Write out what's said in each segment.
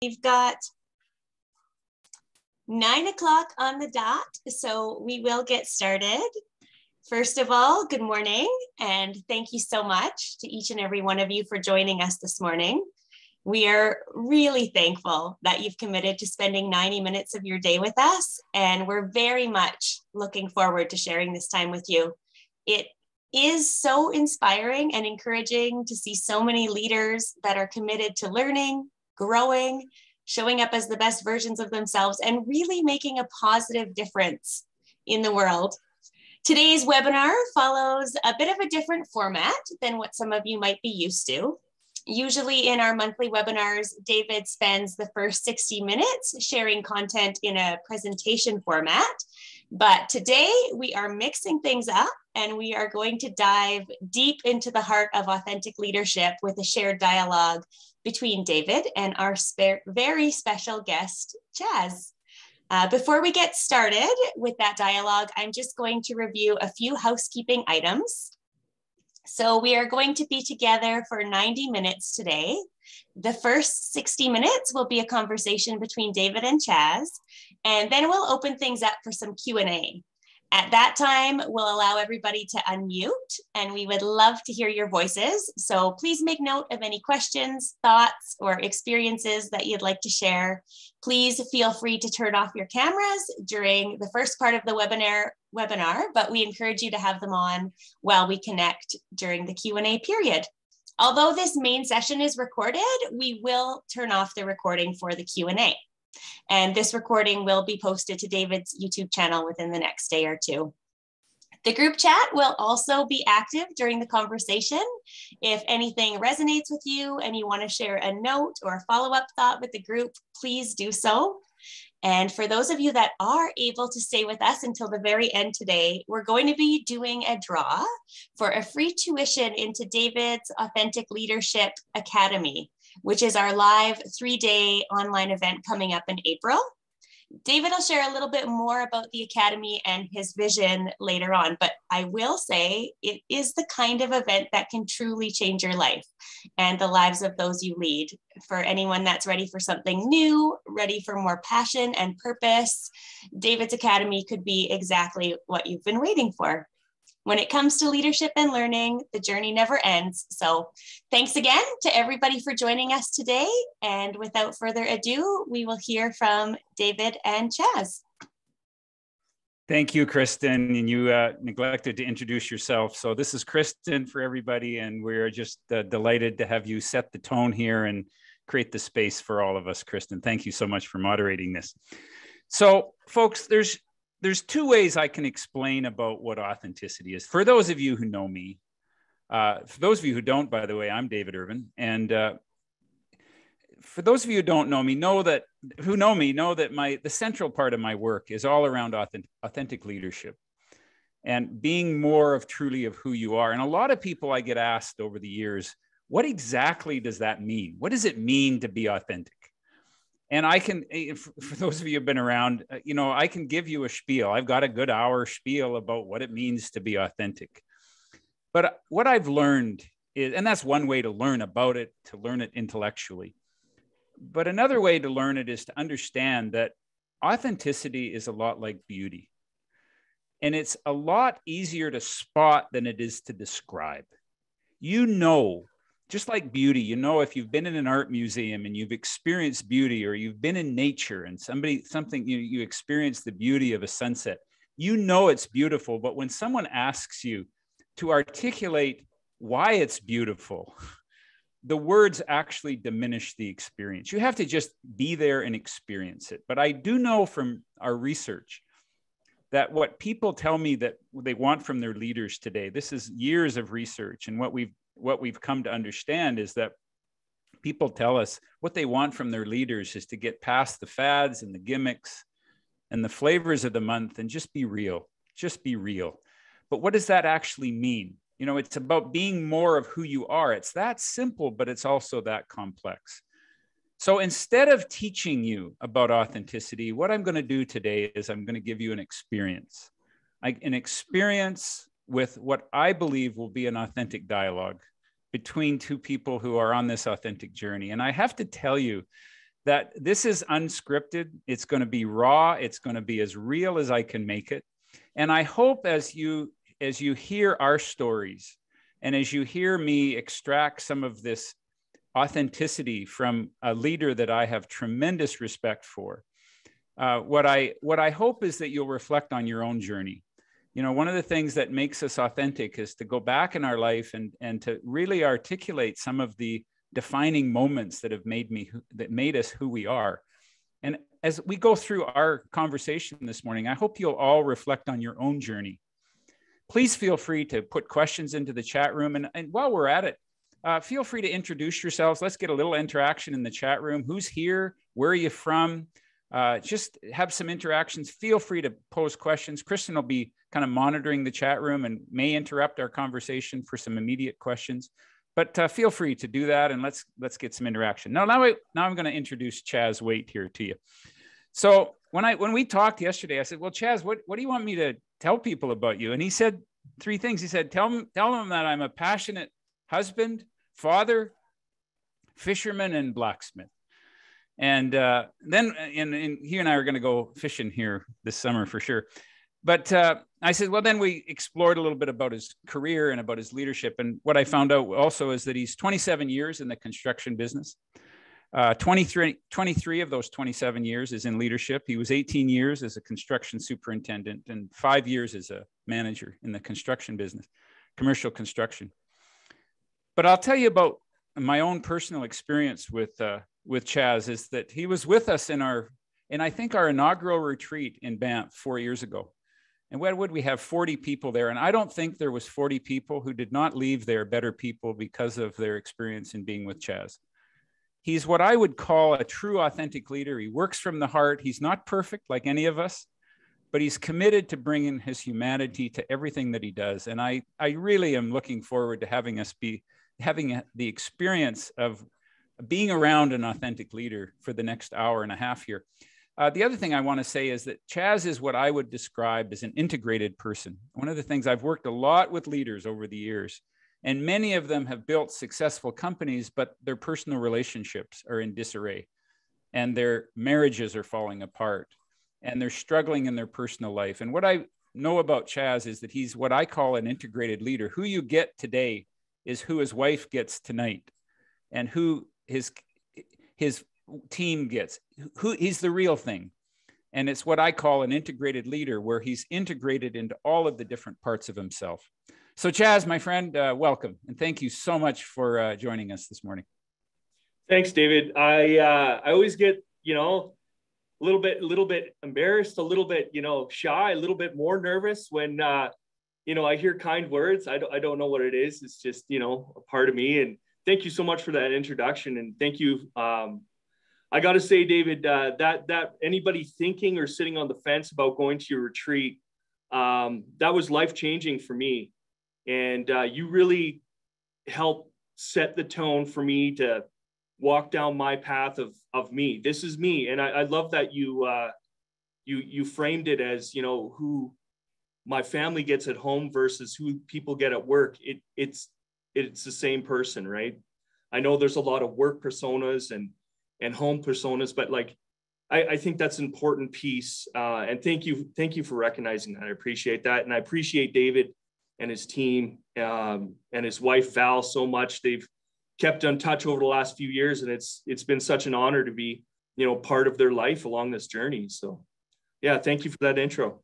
We've got 9 o'clock on the dot, so we will get started. First of all, good morning, and thank you so much to each and every one of you for joining us this morning. We are really thankful that you've committed to spending 90 minutes of your day with us, and we're very much looking forward to sharing this time with you. It is so inspiring and encouraging to see so many leaders that are committed to learning, growing, showing up as the best versions of themselves, and really making a positive difference in the world. Today's webinar follows a bit of a different format than what some of you might be used to. Usually in our monthly webinars, David spends the first 60 minutes sharing content in a presentation format. But today we are mixing things up and we are going to dive deep into the heart of authentic leadership with a shared dialogue between David and our very special guest, Chaz. Before we get started with that dialogue, I'm just going to review a few housekeeping items. So we are going to be together for 90 minutes today. The first 60 minutes will be a conversation between David and Chaz, and then we'll open things up for some Q&A. At that time, we'll allow everybody to unmute, and we would love to hear your voices. So please make note of any questions, thoughts, or experiences that you'd like to share. Please feel free to turn off your cameras during the first part of the webinar, but we encourage you to have them on while we connect during the Q&A period. Although this main session is recorded, we will turn off the recording for the Q&A. And this recording will be posted to David's YouTube channel within the next day or two. The group chat will also be active during the conversation. If anything resonates with you and you want to share a note or a follow-up thought with the group, please do so. And for those of you that are able to stay with us until the very end today, we're going to be doing a draw for a free tuition into David's Authentic Leadership Academy, which is our live 3-day online event coming up in April. David will share a little bit more about the Academy and his vision later on, but I will say it is the kind of event that can truly change your life and the lives of those you lead. For anyone that's ready for something new, ready for more passion and purpose, David's Academy could be exactly what you've been waiting for. When it comes to leadership and learning, the journey never ends. So thanks again to everybody for joining us today. And without further ado, we will hear from David and Chaz. Thank you, Kristen. And you neglected to introduce yourself. So this is Kristen for everybody. And we're just delighted to have you set the tone here and create the space for all of us, Kristen. Thank you so much for moderating this. So folks, there's two ways I can explain about what authenticity is. For those of you who know me, for those of you who don't, by the way, I'm David Irvin. And for those of you who don't know me, know that the central part of my work is all around authentic leadership and being more of truly of who you are. And a lot of people I get asked over the years, what exactly does that mean? What does it mean to be authentic? And I can, for those of you who've been around, I can give you a spiel. I've got a good hour spiel about what it means to be authentic. But what I've learned is, and that's one way to learn about it, to learn it intellectually. But another way to learn it is to understand that authenticity is a lot like beauty. And it's a lot easier to spot than it is to describe. Just like beauty, if you've been in an art museum and you've experienced beauty, or you've been in nature and you experience the beauty of a sunset, it's beautiful. But when someone asks you to articulate why it's beautiful, the words actually diminish the experience. You have to just be there and experience it. But I do know from our research that what people tell me that they want from their leaders today, this is years of research, and what we've come to understand is that people tell us what they want from their leaders is to get past the fads and the gimmicks and the flavors of the month and just be real. But what does that actually mean? It's about being more of who you are. It's that simple, but it's also that complex. So instead of teaching you about authenticity, what I'm going to do today is I'm going to give you an experience with what I believe will be an authentic dialogue between two people who are on this authentic journey. And I have to tell you that this is unscripted. It's going to be raw. It's going to be as real as I can make it. And I hope as you hear our stories and as you hear me extract some of this authenticity from a leader that I have tremendous respect for, what I hope is that you'll reflect on your own journey. You know, one of the things that makes us authentic is to go back in our life and to really articulate some of the defining moments that have made us who we are. And as we go through our conversation this morning, I hope you'll all reflect on your own journey. Please feel free to put questions into the chat room. And while we're at it, feel free to introduce yourselves. Let's get a little interaction in the chat room. Who's here? Where are you from? Just have some interactions. Feel free to pose questions. Kristen will be kind of monitoring the chat room and may interrupt our conversation for some immediate questions. But feel free to do that, and let's get some interaction. Now I'm going to introduce Chaz Waite here to you. So when we talked yesterday, I said, "Well, Chaz, what do you want me to tell people about you?" And he said 3 things. He said, "Tell them that I'm a passionate husband, father, fisherman, and blacksmith." And then he and I are going to go fishing here this summer for sure. But I said, well, then we explored a little bit about his career and about his leadership. And what I found out also is that he's 27 years in the construction business. 23 of those 27 years is in leadership. He was 18 years as a construction superintendent and 5 years as a manager in the construction business, commercial construction. But I'll tell you about my own personal experience with Chaz is that he was with us in our inaugural retreat in Banff 4 years ago. And what would we have 40 people there? And I don't think there was 40 people who did not leave there better people because of their experience in being with Chaz. He's what I would call a true authentic leader. He works from the heart. He's not perfect like any of us, but he's committed to bringing his humanity to everything that he does. And I really am looking forward to having the experience of being around an authentic leader for the next hour and a half here. The other thing I want to say is that Chaz is what I would describe as an integrated person. One of the things I've worked a lot with leaders over the years, and many of them have built successful companies, but their personal relationships are in disarray and their marriages are falling apart and they're struggling in their personal life. And what I know about Chaz is that he's what I call an integrated leader. Who you get today is who his wife gets tonight and who his team gets. He's the real thing. And it's what I call an integrated leader, where he's integrated into all of the different parts of himself. So Chaz, my friend, welcome. And thank you so much for joining us this morning. Thanks, David. I always get, a little bit embarrassed, a little bit, shy, a little bit more nervous when, I hear kind words. I don't know what it is. It's just, a part of me. And thank you so much for that introduction. And thank you. I got to say, David, that anybody thinking or sitting on the fence about going to your retreat, that was life-changing for me. And you really helped set the tone for me to walk down my path of me. This is me. And I love that you framed it as, who my family gets at home versus who people get at work. It's the same person, right? I know there's a lot of work personas and home personas, but I think that's an important piece. And thank you for recognizing that. I appreciate that. And I appreciate David and his team and his wife, Val, so much. They've kept in touch over the last few years, and it's been such an honor to be, part of their life along this journey. So yeah, thank you for that intro.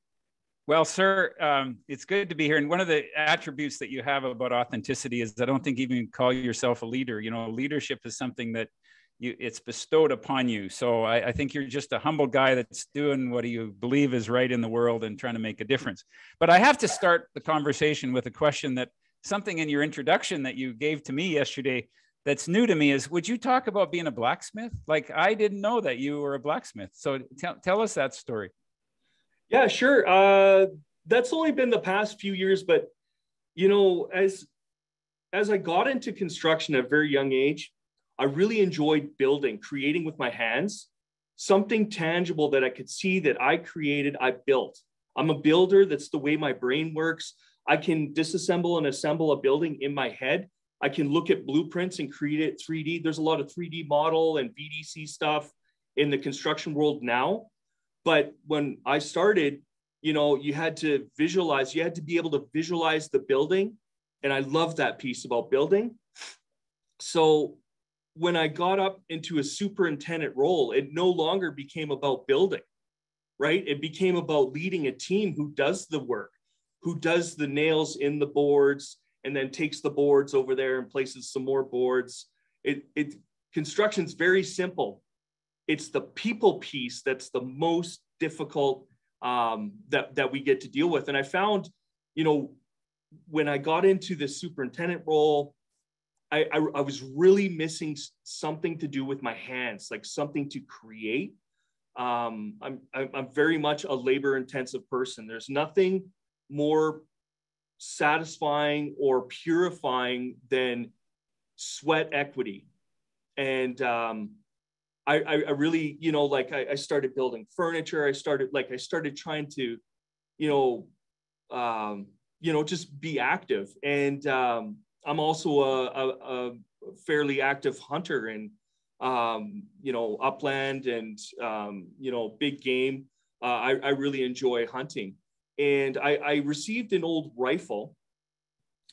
Well, sir, it's good to be here. And one of the attributes that you have about authenticity is I don't think even call yourself a leader. Leadership is something that it's bestowed upon you. So I think you're just a humble guy that's doing what you believe is right in the world and trying to make a difference. But I have to start the conversation with a question that something in your introduction that you gave to me yesterday that's new to me is, would you talk about being a blacksmith? I didn't know that you were a blacksmith. So tell us that story. Yeah, sure. That's only been the past few years, but as I got into construction at a very young age, I really enjoyed building, creating with my hands, something tangible that I could see that I created, I built. I'm a builder. That's the way my brain works. I can disassemble and assemble a building in my head. I can look at blueprints and create it 3D. There's a lot of 3D model and VDC stuff in the construction world now. But when I started, you know, you had to visualize, you had to be able to visualize the building. And I love that piece about building. So when I got up into a superintendent role, it no longer became about building, right? It became about leading a team who does the work, who does the nails in the boards, and then takes the boards over there and places some more boards. Construction's very simple. It's the people piece that's the most difficult that we get to deal with. And I found, you know, when I got into the superintendent role, I was really missing something to do with my hands, like something to create. I'm very much a labor-intensive person. There's nothing more satisfying or purifying than sweat equity. And I really, you know, like I started building furniture. I started trying to, you know, just be active. And I'm also a fairly active hunter in, you know, upland and, you know, big game. I really enjoy hunting. And I received an old rifle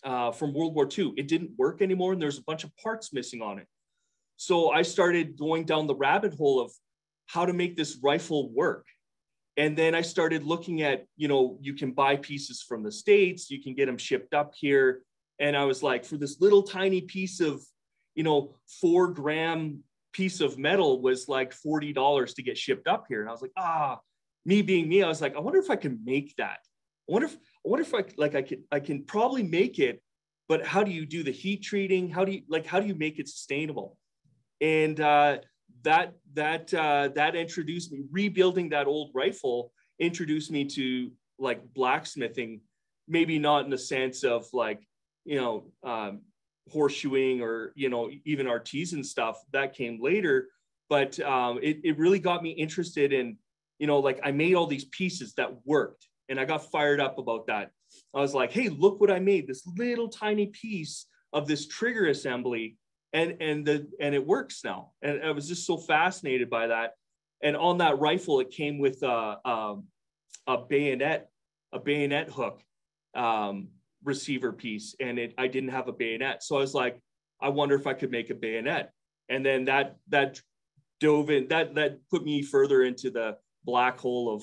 from World War II. It didn't work anymore, and there's a bunch of parts missing on it. So I started going down the rabbit hole of how to make this rifle work. And then I started looking at, you know, you can buy pieces from the States, you can get them shipped up here. And I was like, for this little tiny piece of, you know, 4-gram piece of metal was like $40 to get shipped up here. And I was like, me being me, I was like, I wonder if I can make that. I wonder if I can probably make it, but how do you do the heat treating? How do you make it sustainable? And that introduced me, rebuilding that old rifle introduced me to like blacksmithing, maybe not in the sense of like, you know, horseshoeing or, you know, even artisan stuff that came later, but it really got me interested in, you know, like I made all these pieces that worked and I got fired up about that. I was like, hey, look what I made, this little tiny piece of this trigger assembly. And it works now. And I was just so fascinated by that. And on that rifle, it came with a bayonet hook receiver piece. And I didn't have a bayonet. So I was like, I wonder if I could make a bayonet. And then that dove in, that put me further into the black hole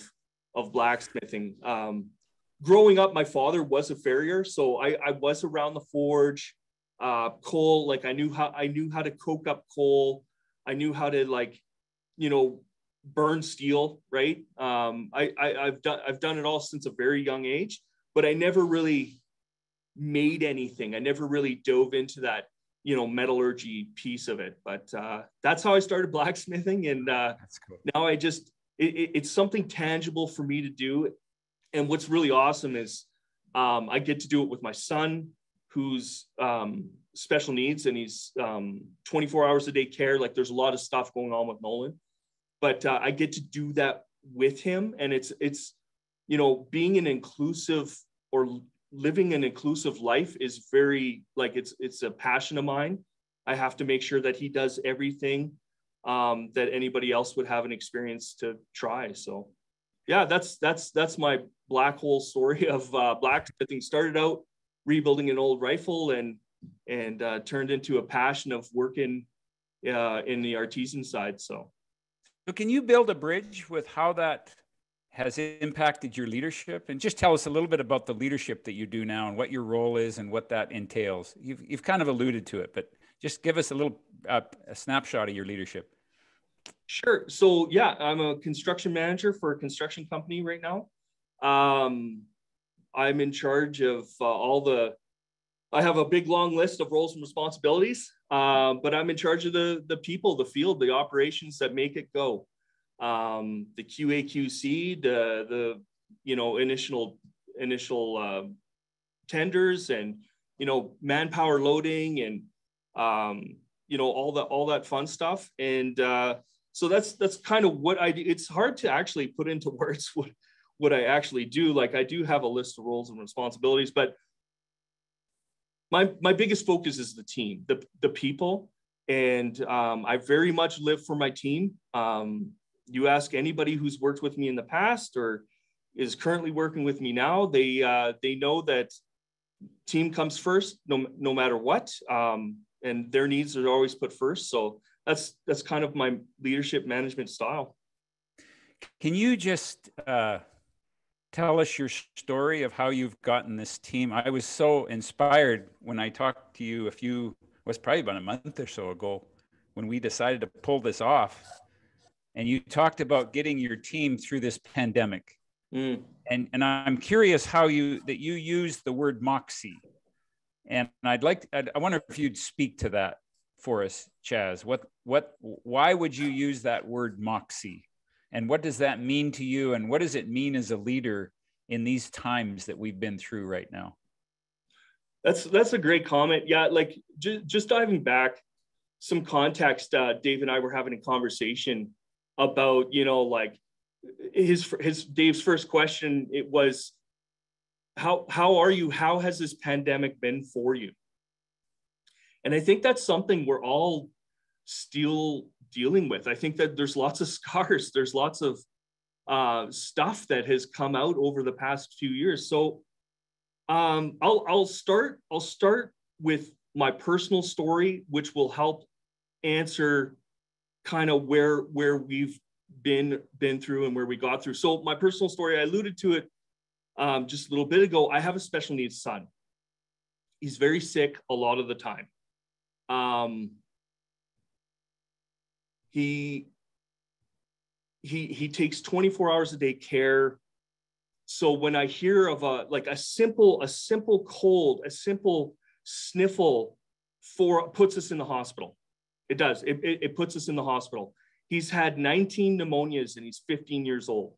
of blacksmithing. Growing up, my father was a farrier. So I was around the forge. Coal, like I knew how to coke up coal. I knew how to, like, you know, burn steel, right? I've done it all since a very young age, but I never really made anything. I never really dove into that, you know, metallurgy piece of it. But that's how I started blacksmithing, and that's cool. Now it's something tangible for me to do. And what's really awesome is I get to do it with my son, who's special needs, and he's 24 hours a day care. Like there's a lot of stuff going on with Nolan, but I get to do that with him. And it's, you know, being an inclusive or living an inclusive life is very, like, it's a passion of mine. I have to make sure that he does everything that anybody else would have an experience to try. So yeah, that's my black hole story of blacksmithing. Started out rebuilding an old rifle and turned into a passion of working in the artisan side. So can you build a bridge with how that has impacted your leadership? And just tell us a little bit about the leadership that you do now and what your role is and what that entails. You've kind of alluded to it, but just give us a little a snapshot of your leadership. Sure. So yeah, I'm a construction manager for a construction company right now. I'm in charge of I have a big long list of roles and responsibilities, but I'm in charge of the people, the field, the operations that make it go. The QA, QC, the you know, initial tenders, and, you know, manpower loading, and you know, all that fun stuff. And so that's kind of what I do. It's hard to actually put into words what I actually do. Like, I do have a list of roles and responsibilities, but my biggest focus is the team, the people. And I very much live for my team. You ask anybody who's worked with me in the past or is currently working with me now, they know that team comes first, no matter what, and their needs are always put first. So that's kind of my leadership management style. Can you just tell us your story of how you've gotten this team? I was so inspired when I talked to you was probably about a month or so ago when we decided to pull this off. And you talked about getting your team through this pandemic. And I'm curious how you use the word Moxie. And I wonder if you'd speak to that for us, Chaz. Why would you use that word Moxie? And what does that mean to you? And what does it mean as a leader in these times that we've been through right now? That's a great comment. Yeah, like just diving back, some context, Dave and I were having a conversation about, like his Dave's first question, it was, how are you? How has this pandemic been for you? And I think that's something we're all still dealing with. I think that there's lots of scars. There's lots of stuff that has come out over the past few years. So I'll start with my personal story, which will help answer kind of where we've been through and where we got through. So my personal story, I alluded to it just a little bit ago. I have a special needs son. He's very sick a lot of the time. He takes 24 hours a day care. So when I hear of a simple cold, a simple sniffle puts us in the hospital. It does. It puts us in the hospital. He's had 19 pneumonias and he's 15 years old.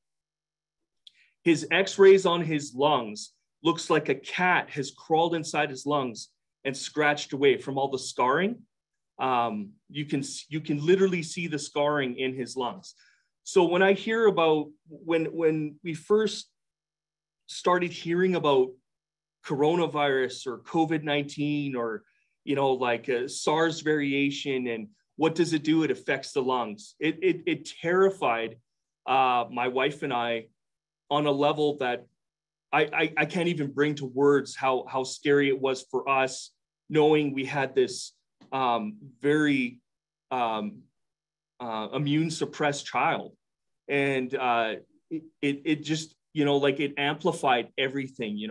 His x-rays on his lungs looks like a cat has crawled inside his lungs and scratched away from all the scarring. You can literally see the scarring in his lungs. So when I hear about when we first started hearing about coronavirus or COVID-19 or like a SARS variation and what does it do? It affects the lungs. It terrified my wife and I on a level that I can't even bring to words how scary it was for us, knowing we had this very immune suppressed child. And it just, like it amplified everything,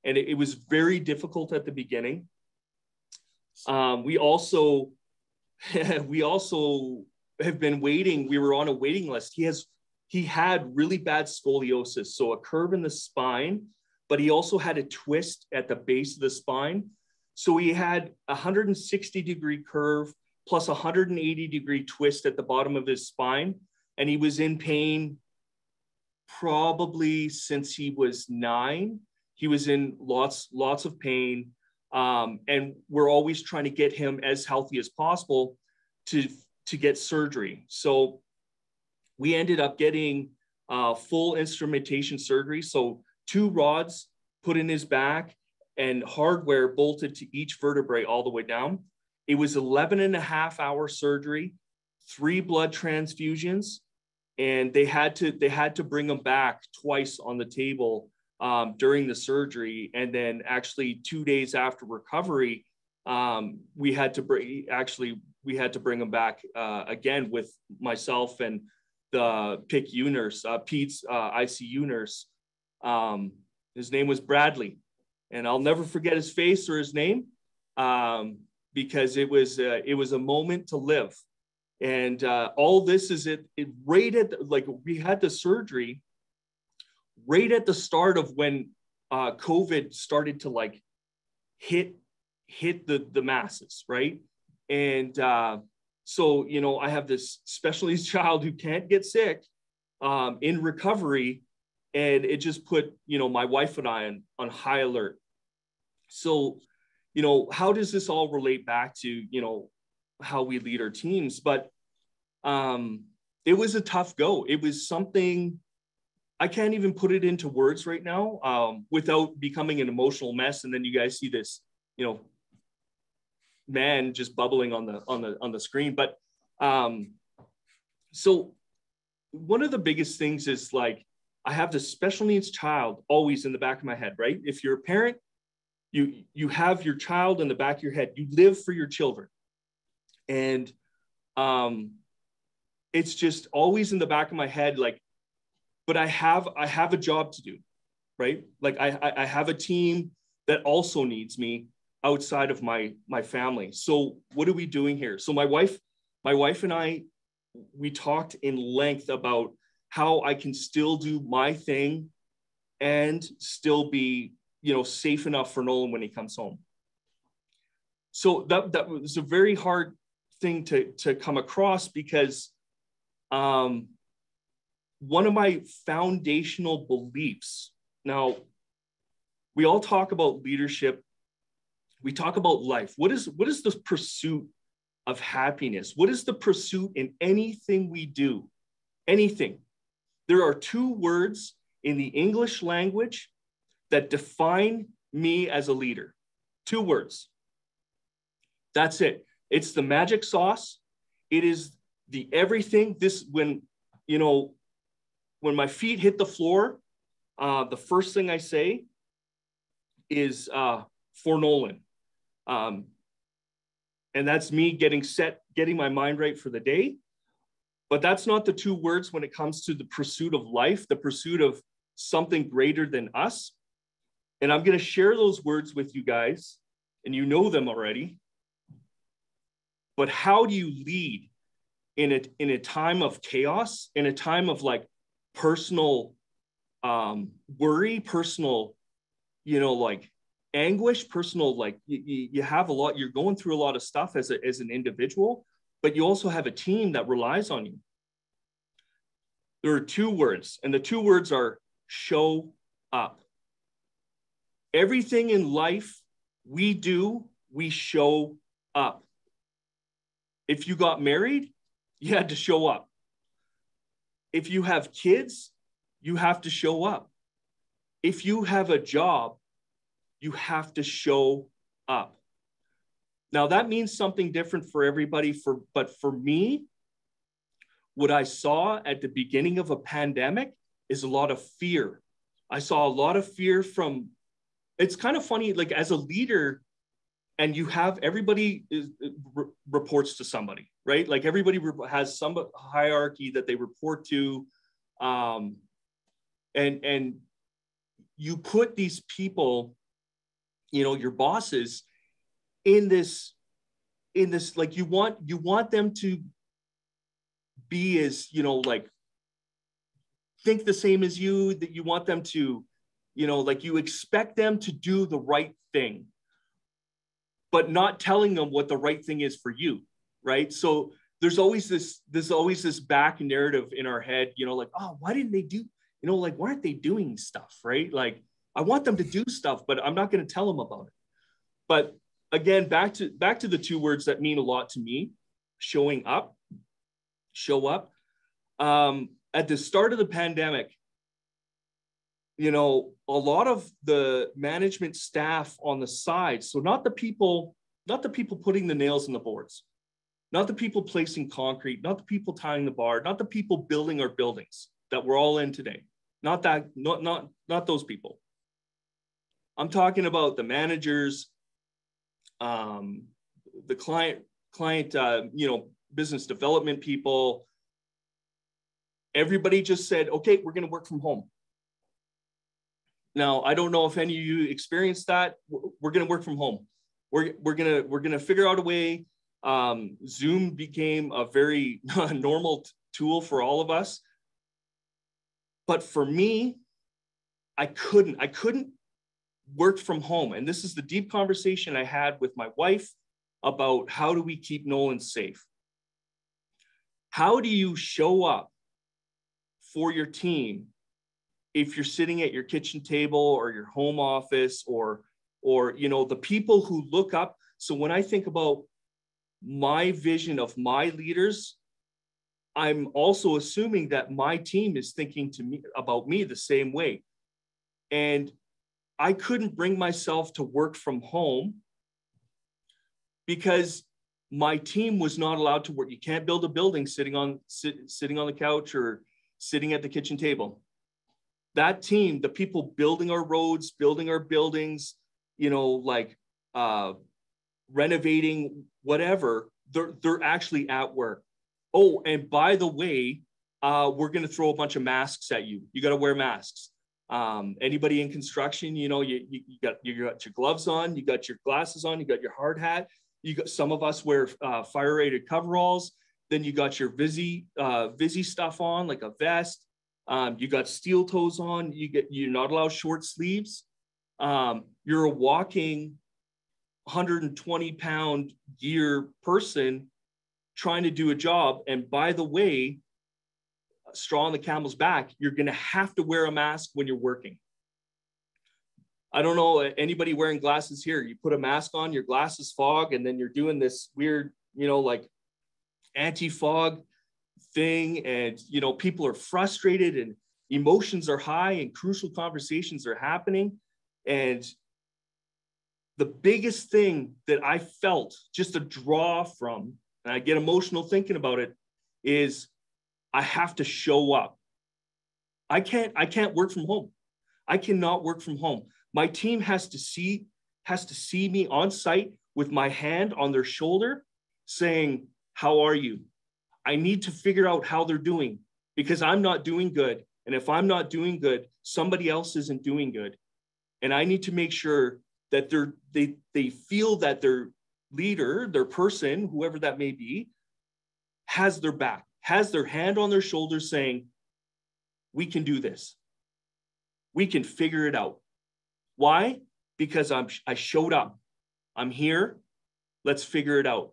and it was very difficult at the beginning. We also have been waiting. We were on a waiting list. He had really bad scoliosis, so a curve in the spine, but he also had a twist at the base of the spine. So he had a 160-degree curve plus a 180-degree twist at the bottom of his spine. And he was in pain probably since he was 9. He was in lots of pain. And we're always trying to get him as healthy as possible to get surgery. So we ended up getting full instrumentation surgery. So 2 rods put in his back and hardware bolted to each vertebrae all the way down. It was 11.5-hour surgery, 3 blood transfusions, and they had to bring him back twice on the table during the surgery. And then actually 2 days after recovery, we had to bring him back again with myself and the PICU nurse, Pete's ICU nurse. His name was Bradley, and I'll never forget his face or his name because it was a moment to live. And all this is right at we had the surgery right at the start of when COVID started to hit the masses, right? And so, I have this special needs child who can't get sick in recovery, and it just put, my wife and I on high alert. So, how does this all relate back to, how we lead our teams? But it was a tough go. It was something I can't even put it into words right now without becoming an emotional mess. And then you guys see this, man just bubbling on the screen. But so one of the biggest things is like, I have this special needs child always in the back of my head, right? If you're a parent, you have your child in the back of your head. You live for your children. And it's just always in the back of my head, like, but I have a job to do, right? Like I have a team that also needs me outside of my family. So what are we doing here? So my wife and I, we talked in length about how I can still do my thing and still be, safe enough for Nolan when he comes home. So that was a very hard thing to come across, because one of my foundational beliefs, now we all talk about leadership, we talk about life. What is the pursuit of happiness? What is the pursuit in anything we do? Anything. There are two words in the English language that define me as a leader. Two words. That's it. It's the magic sauce. It is the everything. When my feet hit the floor, the first thing I say is for Nolan. And that's me getting my mind right for the day. But that's not the two words when it comes to the pursuit of life, the pursuit of something greater than us. And I'm going to share those words with you guys, and you know them already. But how do you lead in a time of chaos, in a time of like personal worry, personal, like anguish, personal, like you have a lot, you're going through a lot of stuff as an individual, but you also have a team that relies on you. There are two words, and the two words are show up. Everything in life we show up. If you got married, you had to show up. If you have kids, you have to show up. If you have a job, you have to show up. Now that means something different for everybody, but for me, what I saw at the beginning of a pandemic is a lot of fear. I saw a lot of fear from, it's kind of funny, like as a leader, and you have everybody reports to somebody, right? Like everybody has some hierarchy that they report to. And you put these people, your bosses in this, like you want them to be as, like think the same as you, that you want them to, like you expect them to do the right thing, but not telling them what the right thing is for you, right? So there's always this back narrative in our head, like, oh, why didn't they do, like, why aren't they doing stuff, right? Like, I want them to do stuff, but I'm not going to tell them about it. But again, back to the two words that mean a lot to me: showing up, show up. At the start of the pandemic, a lot of the management staff on the side, so not the people putting the nails in the boards, not the people placing concrete, not the people tying the bar, not the people building our buildings that we're all in today, not those people. I'm talking about the managers, the client, business development people. Everybody just said, okay, we're going to work from home. Now, I don't know if any of you experienced that. We're going to work from home. We're going to figure out a way. Zoom became a very normal tool for all of us. But for me, I couldn't work from home. And this is the deep conversation I had with my wife about how do we keep Nolan safe? How do you show up for your team if you're sitting at your kitchen table or your home office or the people who look up? So when I think about my vision of my leaders, I'm also assuming that my team is thinking about me the same way. And I couldn't bring myself to work from home because my team was not allowed to work. You can't build a building sitting on the couch or sitting at the kitchen table. That team, the people building our roads, building our buildings, you know, like renovating, whatever, they're actually at work. Oh, and by the way, we're going to throw a bunch of masks at you. You got to wear masks. Anybody in construction, you know, you got your gloves on, you got your glasses on, you got your hard hat. You got, some of us wear fire rated coveralls. Then you got your Visi stuff on, like a vest. You got steel toes on. You're not allowed short sleeves. You're a walking 120-pound gear person trying to do a job. And by the way, straw on the camel's back, you're going to have to wear a mask when you're working. I don't know anybody wearing glasses here. You put a mask on, your glasses fog, and then you're doing this weird, you know, like anti-fog thing. And, you know, people are frustrated and emotions are high and crucial conversations are happening. And the biggest thing that I felt just a draw from, and I get emotional thinking about it, is I have to show up. I can't work from home. I cannot work from home. My team has to see me on site with my hand on their shoulder saying, how are you? I need to figure out how they're doing because I'm not doing good. And if I'm not doing good, somebody else isn't doing good. And I need to make sure that they feel that their leader, their person, whoever that may be, has their back, has their hand on their shoulder saying, we can do this. We can figure it out. Why? Because I showed up. I'm here. Let's figure it out.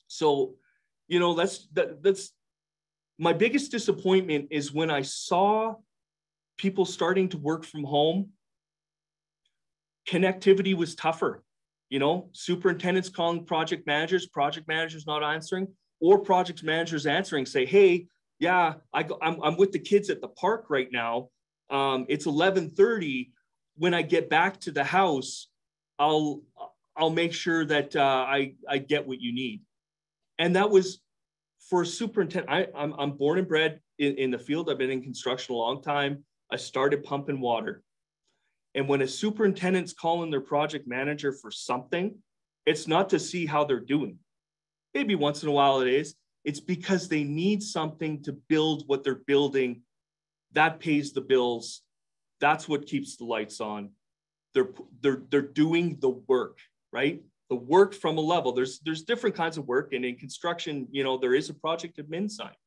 So, you know, that's my biggest disappointment is when I saw people starting to work from home. Connectivity was tougher. You know, superintendents calling project managers not answering, or project managers answering, say, hey, yeah, I'm with the kids at the park right now. It's 11:30. When I get back to the house, I'll make sure that I get what you need. And that was for a superintendent. I'm born and bred in the field. I've been in construction a long time. I started pumping water. And when a superintendent's calling their project manager for something, it's not to see how they're doing. Maybe once in a while it is. It's because they need something to build what they're building. That pays the bills. That's what keeps the lights on. They're doing the work, right? The work from a level. There's different kinds of work, and in construction, you know, there is a project admin side.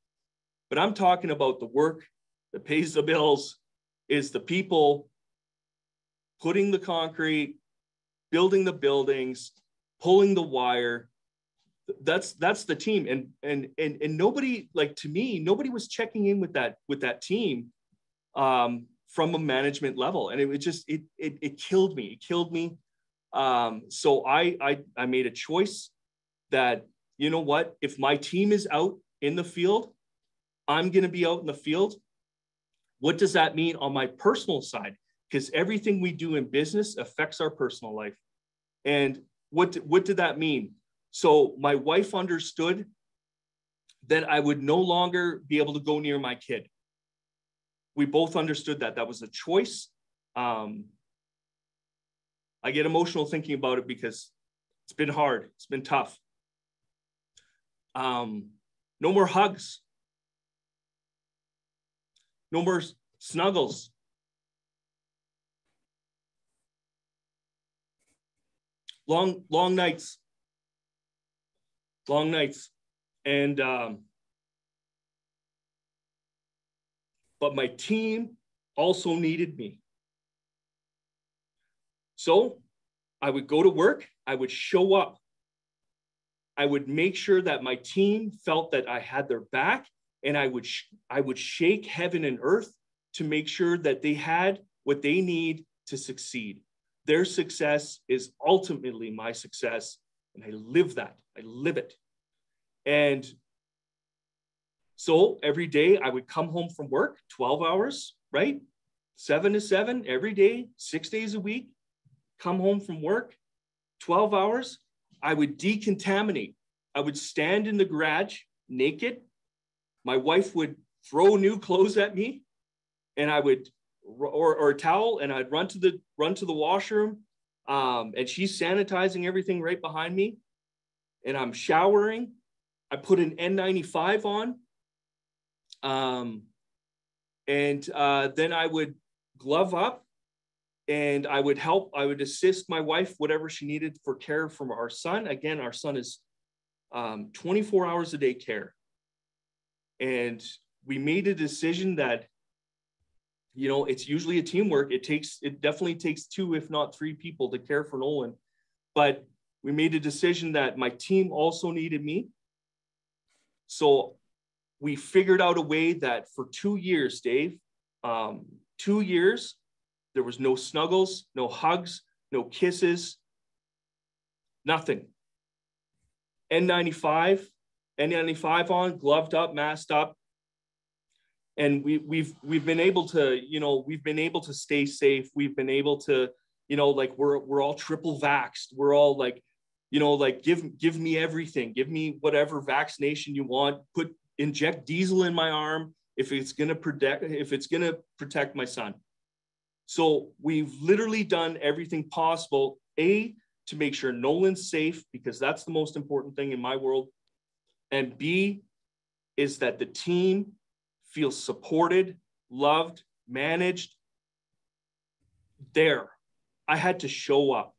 But I'm talking about the work that pays the bills, is the people putting the concrete, building the buildings, pulling the wire. That's the team. And nobody, like, to me, nobody was checking in with that team from a management level. And it killed me. It killed me. So I made a choice that, you know what, if my team is out in the field, I'm going to be out in the field. What does that mean on my personal side? Because everything we do in business affects our personal life. And what did that mean? So my wife understood that I would no longer be able to go near my kid. We both understood that. That was a choice. I get emotional thinking about it because it's been hard. It's been tough. No more hugs. No more snuggles. Long nights. Long nights. And but my team also needed me. So I would go to work, I would show up. I would make sure that my team felt that I had their back, and I would shake heaven and earth to make sure that they had what they need to succeed. Their success is ultimately my success, and I live that. I live it. And so every day I would come home from work, 12 hours, right? 7 to 7 every day, 6 days a week. Come home from work, 12 hours. I would decontaminate. I would stand in the garage naked. My wife would throw new clothes at me, and I would, or a towel, and I'd run to the washroom, and she's sanitizing everything right behind me, and I'm showering. I put an N95 on, and then I would glove up, and I would assist my wife, whatever she needed for care from our son. Again, our son is 24 hours a day care. And we made a decision that, you know, it's usually a teamwork. It definitely takes 2, if not 3 people to care for Nolan. But we made a decision that my team also needed me. So we figured out a way that for 2 years, Dave, 2 years, there was no snuggles, no hugs, no kisses, nothing. N95 on, gloved up, masked up. And we've been able to, you know, we've been able to stay safe. We've been able to, you know, like we're all triple vaxxed. We're all like, you know, like give me everything. Give me whatever vaccination you want. Inject diesel in my arm if it's gonna protect my son. So we've literally done everything possible, A, to make sure Nolan's safe, because that's the most important thing in my world. And B, is that the team feels supported, loved, managed. There, I had to show up.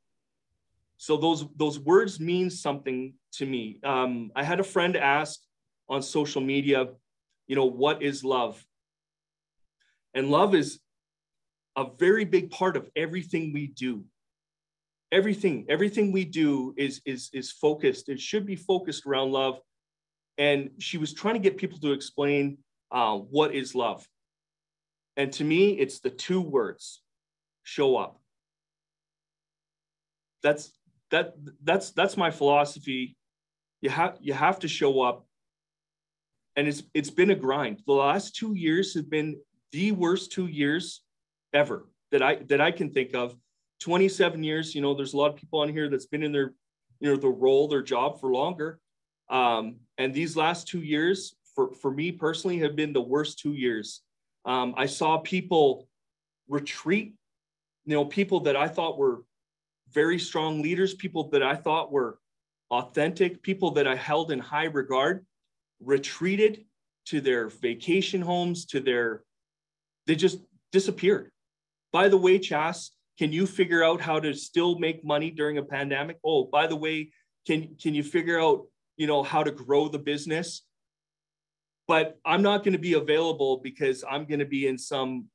So those words mean something to me. I had a friend ask on social media, you know, what is love? And love is a very big part of everything we do. Everything we do is focused. It should be focused around love. And she was trying to get people to explain what is love. And to me, it's the 2 words: show up. That's my philosophy. You have to show up. And it's been a grind. The last 2 years have been the worst 2 years ever that I can think of. 27 years, you know, there's a lot of people on here that's been in their, you know, their job for longer. And these last 2 years for me personally have been the worst 2 years. I saw people retreat, you know, people that I thought were very strong leaders, people that I thought were authentic, people that I held in high regard, retreated to their vacation homes, they just disappeared. By the way, Chas, can you figure out how to still make money during a pandemic? Oh, by the way, can you figure out, you know, how to grow the business? But I'm not going to be available because I'm going to be in some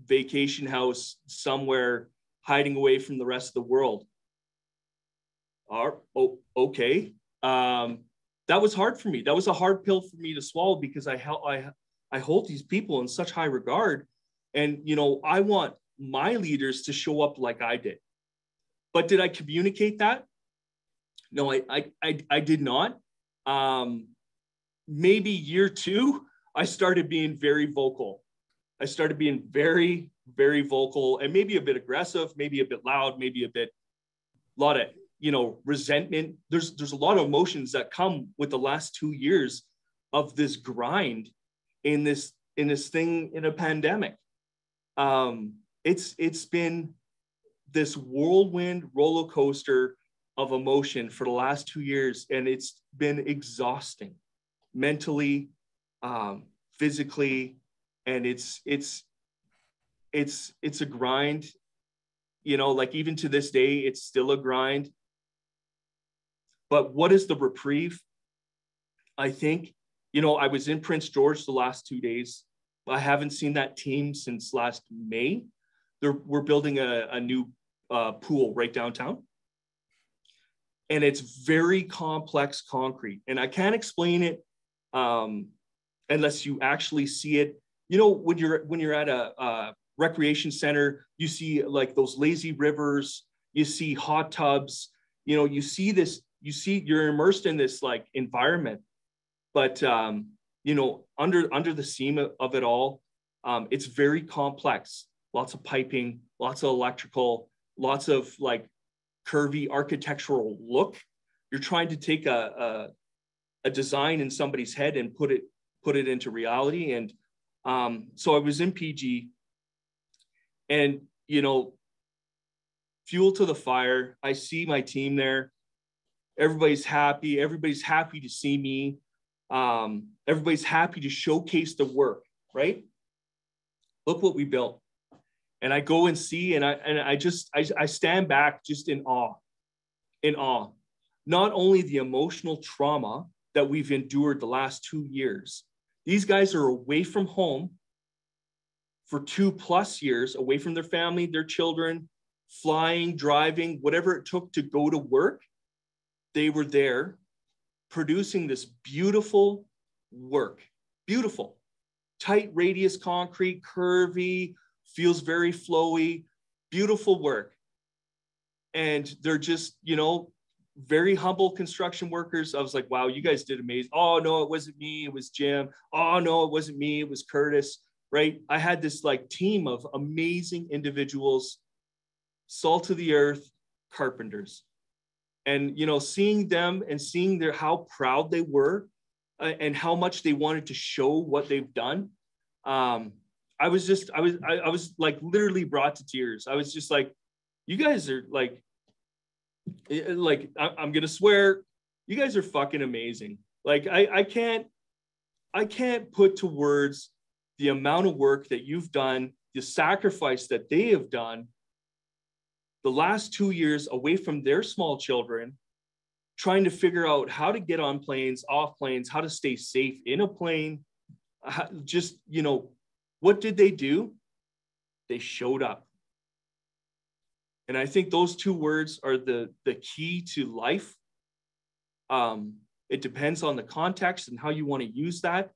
vacation house somewhere hiding away from the rest of the world. Okay. That was hard for me. That was a hard pill for me to swallow, because I hold these people in such high regard. And, you know, I want my leaders to show up like I did. But did I communicate that? No, I did not. Maybe year 2, I started being very vocal. I started being very, very vocal, and maybe a bit aggressive, maybe a bit loud, maybe a lot of, you know, resentment. There's a lot of emotions that come with the last 2 years of this grind in this thing, in a pandemic. It's been this whirlwind roller coaster of emotion for the last 2 years, and it's been exhausting mentally, physically, and it's a grind. You know, like even to this day, it's still a grind. But what is the reprieve? I think, you know, I was in Prince George the last 2 days. I haven't seen that team since last May. We're building a new pool right downtown. And it's very complex concrete. And I can't explain it unless you actually see it. You know, when you're at a recreation center, you see like those lazy rivers, you see hot tubs, you know, you're immersed in this like environment. But you know, under the seam of it all, it's very complex. Lots of piping, lots of electrical, lots of like curvy architectural look. you're trying to take a design in somebody's head and put it into reality. And so I was in PG, and, you know, fuel to the fire. I see my team there. Everybody's happy. Everybody's happy to see me. Everybody's happy to showcase the work, right? Look what we built. And I go and see, and I stand back just in awe. Not only the emotional trauma that we've endured the last 2 years. These guys are away from home for 2+ years, away from their family, their children, flying, driving, whatever it took to go to work. They were there producing this beautiful work. Beautiful. Tight radius concrete, curvy, feels very flowy, beautiful work. And they're just, you know, very humble construction workers. I was like, wow, you guys did amazing. Oh, no, it wasn't me. It was Jim. Oh, no, it wasn't me. It was Curtis, right? I had this like team of amazing individuals, salt of the earth carpenters. And, you know, seeing them and seeing how proud they were and how much they wanted to show what they've done. I was like literally brought to tears. I was just like, you guys are like I'm going to swear, you guys are fucking amazing. Like, I can't put to words the amount of work that you've done, the sacrifice that they have done the last 2 years away from their small children, trying to figure out how to get on planes, off planes, how to stay safe in a plane. Just, you know, what did they do? They showed up. And I think those 2 words are the key to life. It depends on the context and how you want to use that.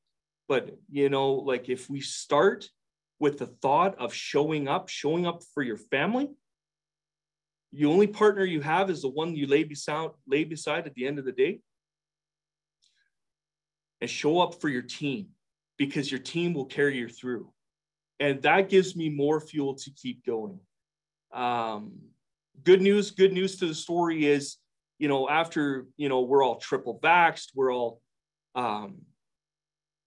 But, you know, like if we start with the thought of showing up for your family, the only partner you have is the one you lay beside at the end of the day. And show up for your team, because your team will carry you through. And that gives me more fuel to keep going. Good news to the story is, you know, after, you know, we're all triple vaxxed, we're all,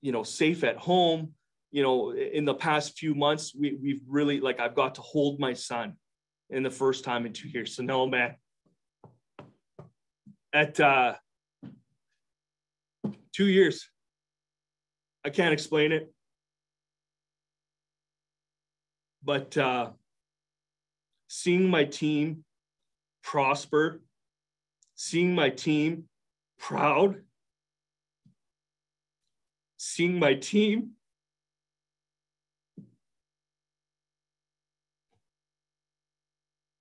you know, safe at home. You know, in the past few months, we've really, like, I've got to hold my son in the first time in 2 years. So no, man, at 2 years, I can't explain it, but seeing my team prosper, seeing my team proud, seeing my team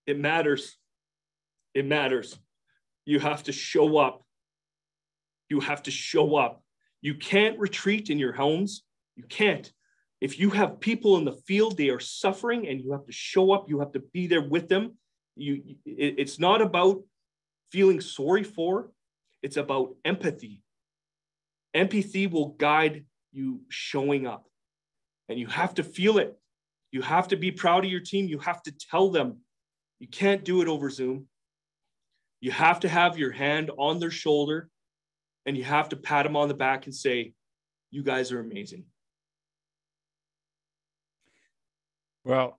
it matters. It matters. You have to show up. You have to show up. You can't retreat in your homes. You can't. If you have people in the field, they are suffering, and you have to show up. You have to be there with them. It's not about feeling sorry for. It's about empathy. Empathy will guide you showing up. And you have to feel it. You have to be proud of your team. You have to tell them. You can't do it over Zoom. You have to have your hand on their shoulder, and you have to pat them on the back and say, you guys are amazing. Well,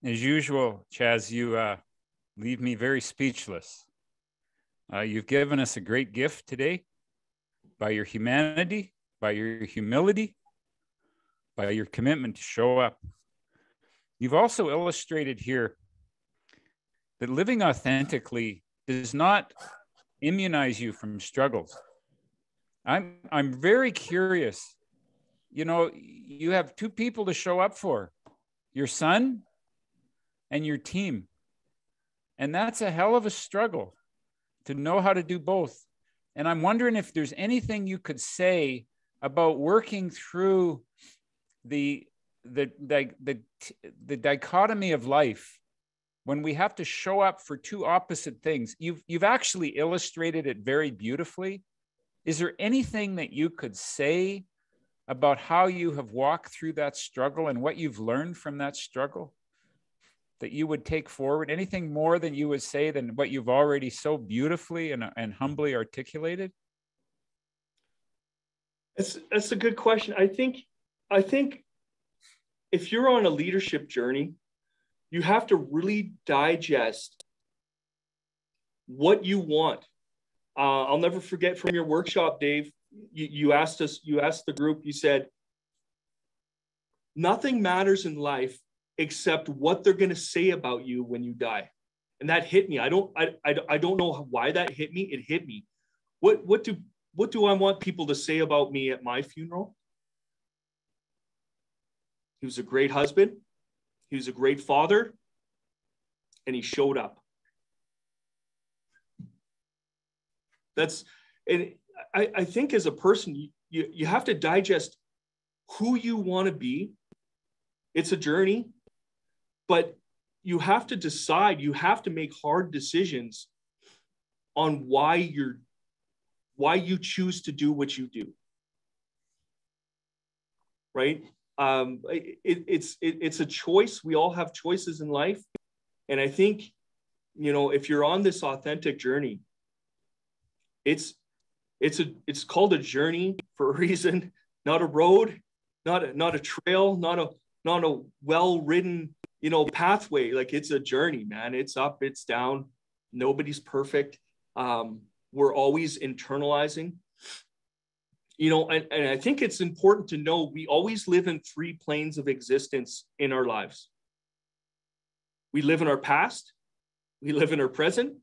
as usual, Chaz, you leave me very speechless. You've given us a great gift today by your humanity, by your humility, by your commitment to show up. You've also illustrated here that living authentically does not immunize you from struggles. I'm very curious. You know, you have 2 people to show up for, your son and your team. And that's a hell of a struggle to know how to do both. And I'm wondering if there's anything you could say about working through the dichotomy of life when we have to show up for 2 opposite things. You've actually illustrated it very beautifully. Is there anything that you could say about how you have walked through that struggle and what you've learned from that struggle that you would take forward? Anything more than you would say than what you've already so beautifully and humbly articulated? That's a good question. I think if you're on a leadership journey, you have to really digest what you want. I'll never forget from your workshop, Dave, you asked the group, you said, nothing matters in life except what they're going to say about you when you die. And that hit me. I don't know why that hit me. It hit me. What do I want people to say about me at my funeral? He was a great husband. He was a great father. And he showed up. And I think as a person, you have to digest who you want to be. It's a journey, but you have to decide, you have to make hard decisions on why you choose to do what you do. Right? It's a choice. We all have choices in life. And I think, if you're on this authentic journey, it's called a journey for a reason, not a road, not a trail, not a well-ridden, pathway. Like, it's a journey, man. It's up, it's down. Nobody's perfect. We're always internalizing, and I think it's important to know we always live in 3 planes of existence in our lives. We live in our past, we live in our present,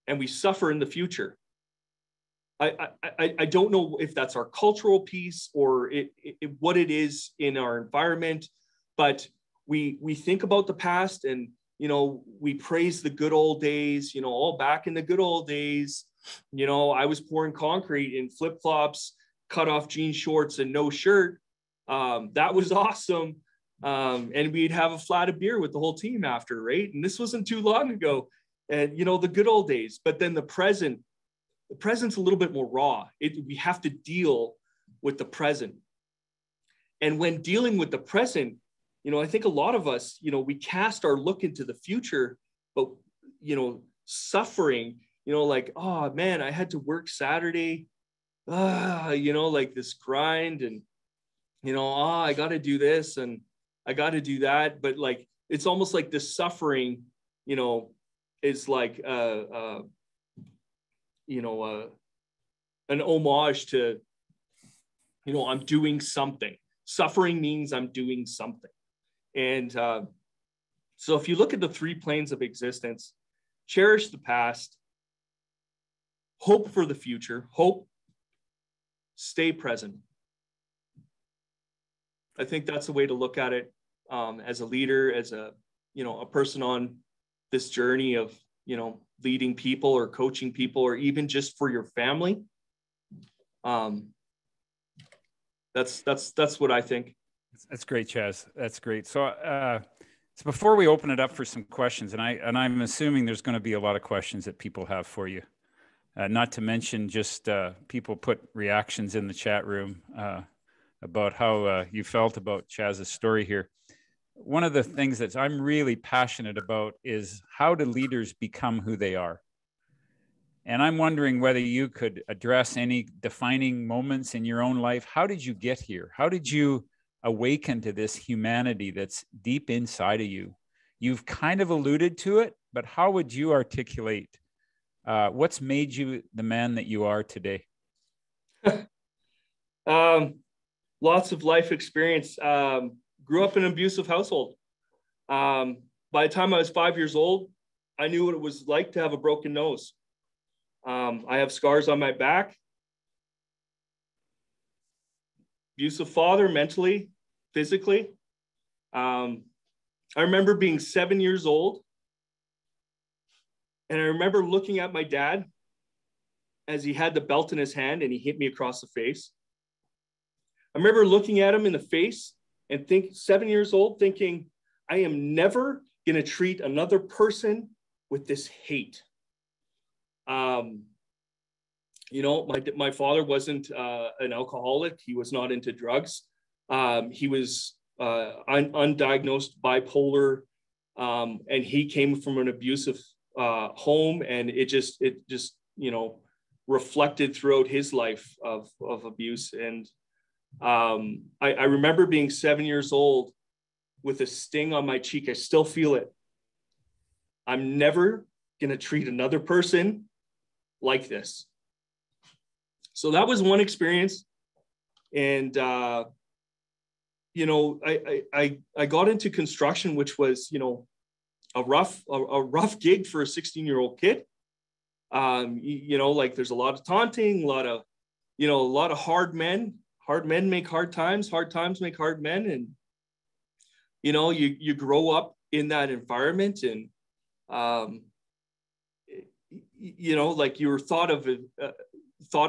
and we suffer in the future. I don't know if that's our cultural piece or what it is in our environment, but we think about the past and, we praise the good old days, all back in the good old days. I was pouring concrete in flip-flops, cut off jean shorts and no shirt. That was awesome. And we'd have a flat of beer with the whole team after, right? And this wasn't too long ago. And, the good old days, but then the present's a little bit more raw. We have to deal with the present. And when dealing with the present, I think a lot of us, we cast our look into the future, but, suffering, like, oh man, I had to work Saturday, like this grind and, I got to do this and I got to do that. But like, it's almost like this suffering, is like, an homage to, I'm doing something. Suffering means I'm doing something. And so if you look at the 3 planes of existence, cherish the past, hope for the future, stay present. I think that's the way to look at it, as a leader, as a person on this journey of, leading people or coaching people, or even just for your family. That's what I think. That's great, Chaz. That's great. So before we open it up for some questions, and I'm assuming there's going to be a lot of questions that people have for you. Not to mention just people put reactions in the chat room about how you felt about Chaz's story here. One of the things that I'm really passionate about is how do leaders become who they are? And I'm wondering whether you could address any defining moments in your own life. How did you get here? How did you awaken to this humanity that's deep inside of you? You've kind of alluded to it, but how would you articulate what's made you the man that you are today? Lots of life experience. Grew up in an abusive household. By the time I was 5 years old, I knew what it was like to have a broken nose. I have scars on my back. Abusive father, mentally, physically. I remember being 7 years old. And I remember looking at my dad as he had the belt in his hand and he hit me across the face. I remember looking at him in the face and 7 years old, thinking, I am never going to treat another person with this hate. My father wasn't an alcoholic. He was not into drugs. He was undiagnosed bipolar, And he came from an abusive home, and it just reflected throughout his life of abuse. And I remember being 7 years old with a sting on my cheek. I still feel it. I'm never gonna treat another person like this. So that was one experience. And I got into construction, which was, a rough gig for a 16-year-old kid. Like there's a lot of taunting, a lot of hard men. Hard men make hard times make hard men. And, you grow up in that environment, and, like you were thought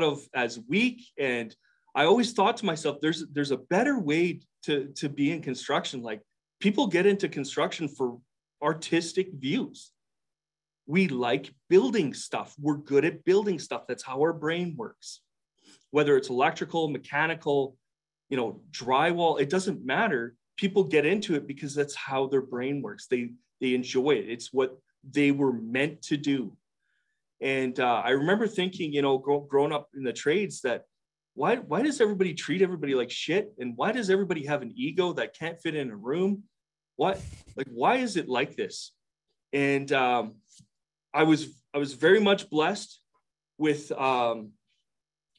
of as weak. And I always thought to myself, there's a better way to be in construction. Like, people get into construction for artistic views. We like building stuff. We're good at building stuff. That's how our brain works. Whether it's electrical, mechanical, drywall, it doesn't matter. People get into it because that's how their brain works. They enjoy it. It's what they were meant to do. And I remember thinking, growing up in the trades, that why does everybody treat everybody like shit? And why does everybody have an ego that can't fit in a room? Why is it like this? And I was very much blessed with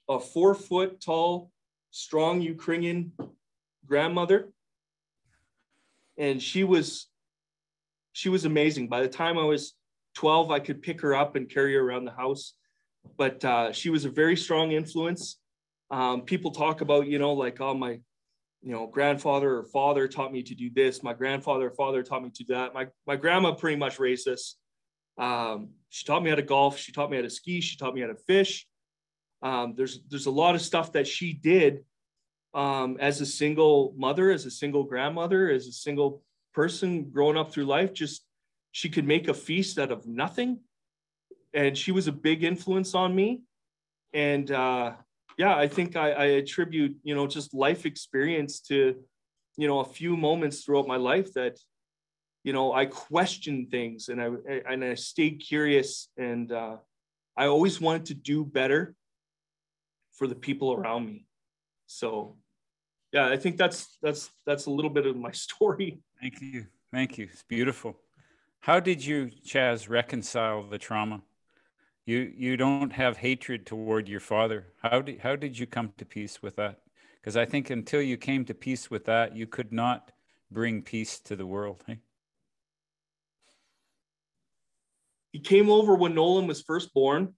a 4 foot tall, strong Ukrainian grandmother. And she was amazing. By the time I was 12, I could pick her up and carry her around the house. But she was a very strong influence. People talk about, my, grandfather or father taught me to do this. My grandfather or father taught me to do that. My grandma pretty much raised us. She taught me how to golf. She taught me how to ski. She taught me how to fish. There's a lot of stuff that she did as a single mother, as a single grandmother, as a single person growing up through life. Just, she could make a feast out of nothing. And she was a big influence on me. And I think I attribute, just life experience to, a few moments throughout my life that, I questioned things, and I stayed curious, and I always wanted to do better for the people around me. So, yeah, I think that's a little bit of my story. Thank you. It's beautiful. How did you, Chaz, reconcile the trauma? You don't have hatred toward your father. How did you come to peace with that? Because I think until you came to peace with that, you could not bring peace to the world. Hey? He came over when Nolan was first born,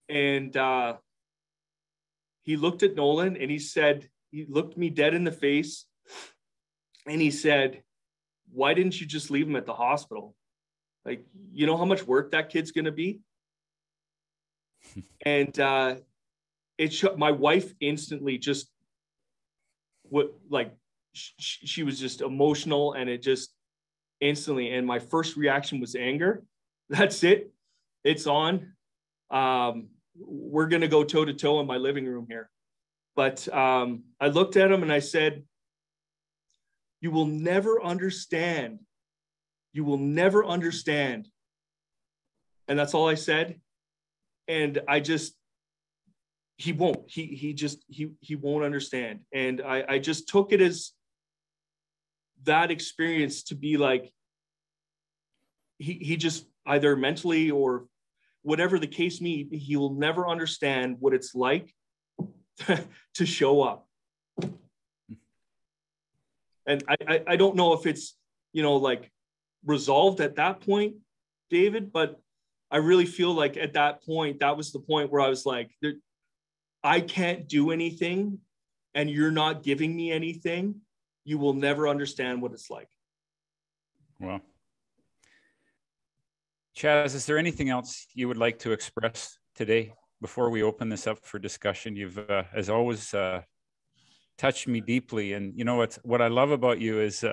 and he looked at Nolan, and he looked me dead in the face, and he said, "Why didn't you just leave him at the hospital? Like, you know how much work that kid's going to be?" And my wife instantly just she was just emotional, and it just instantly, and my first reaction was anger. That's it. It's on. We're going to go toe to toe in my living room here. But I looked at him and I said, "You will never understand. You will never understand." And that's all I said. And he won't. He won't understand. And I just took it as that experience to be like, he just either mentally or whatever the case may be, he will never understand what it's like to show up. And I don't know if it's, resolved at that point, David, but I really feel like at that point, that was the point where I was like, I can't do anything, and you're not giving me anything. You will never understand what it's like. Well, Chaz, is there anything else you would like to express today before we open this up for discussion? You've, as always, touched me deeply. And what I love about you is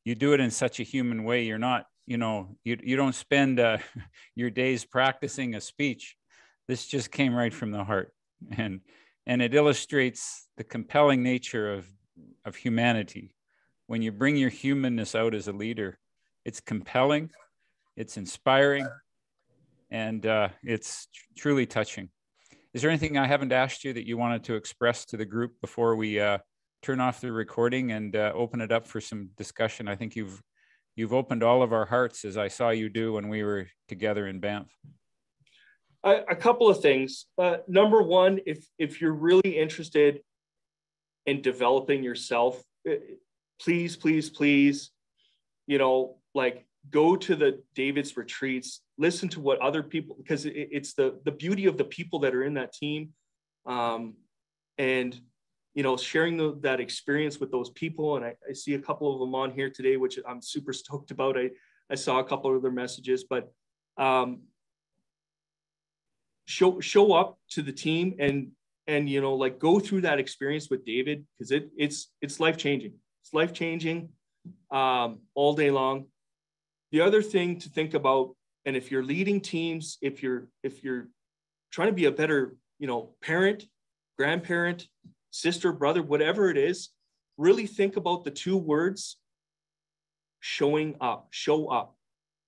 you do it in such a human way. You're not, you don't spend your days practicing a speech. This just came right from the heart. And it illustrates the compelling nature of humanity when you bring your humanness out as a leader, it's compelling, it's inspiring, and it's truly touching. Is there anything I haven't asked you that you wanted to express to the group before we turn off the recording and open it up for some discussion? I think you've opened all of our hearts, as I saw you do when we were together in Banff. A couple of things. Number one, if you're really interested in developing yourself, please, please, please, like go to the David's retreats, listen to what other people, because it's the beauty of the people that are in that team. And, sharing that experience with those people. And I see a couple of them on here today, which I'm super stoked about. I saw a couple of their messages, but show up to the team and like go through that experience with David, because it's life-changing. It's life-changing all day long. The other thing to think about, and if you're leading teams, if you're trying to be a better, parent, grandparent, sister, brother, whatever it is, really think about the two words, showing up, show up.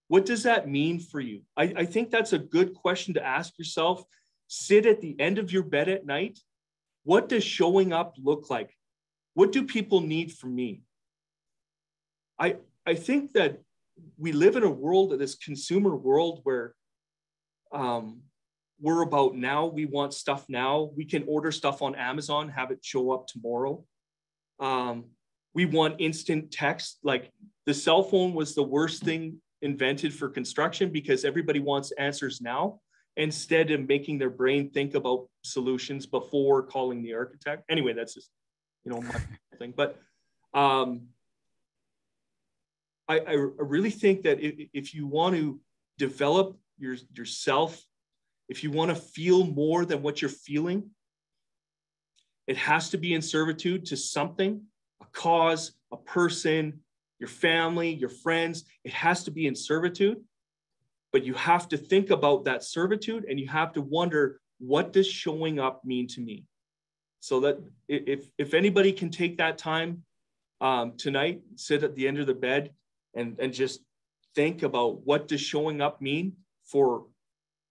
What does that mean for you? I think that's a good question to ask yourself. Sit at the end of your bed at night. What does showing up look like? What do people need from me? I think that we live in a world, this consumer world, where we're about now. We want stuff now. We can order stuff on Amazon, have it show up tomorrow. We want instant text. Like the cell phone was the worst thing invented for construction, because everybody wants answers now instead of making their brain think about solutions before calling the architect. Anyway, that's just, my thing. But I really think that if you want to develop yourself, if you want to feel more than what you're feeling, it has to be in servitude to something, a cause, a person, your family, your friends. It has to be in servitude, but you have to think about that servitude, and you have to wonder, what does showing up mean to me? So that if anybody can take that time tonight, sit at the end of the bed and just think about, what does showing up mean for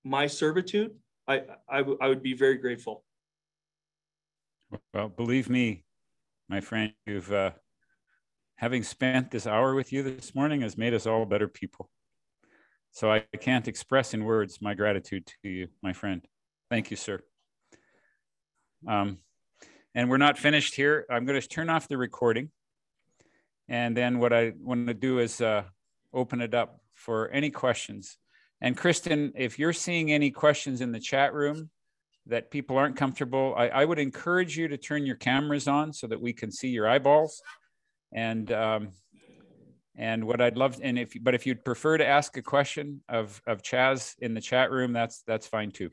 my servitude, I would be very grateful. Well, believe me, my friend, you've having spent this hour with you this morning has made us all better people. So I can't express in words my gratitude to you, my friend. Thank you, sir. And we're not finished here. I'm going to turn off the recording. And then what I want to do is open it up for any questions. And Kristen, if you're seeing any questions in the chat room that people aren't comfortable, I would encourage you to turn your cameras on so that we can see your eyeballs. And what I'd love, but if you'd prefer to ask a question of Chaz in the chat room, that's fine too.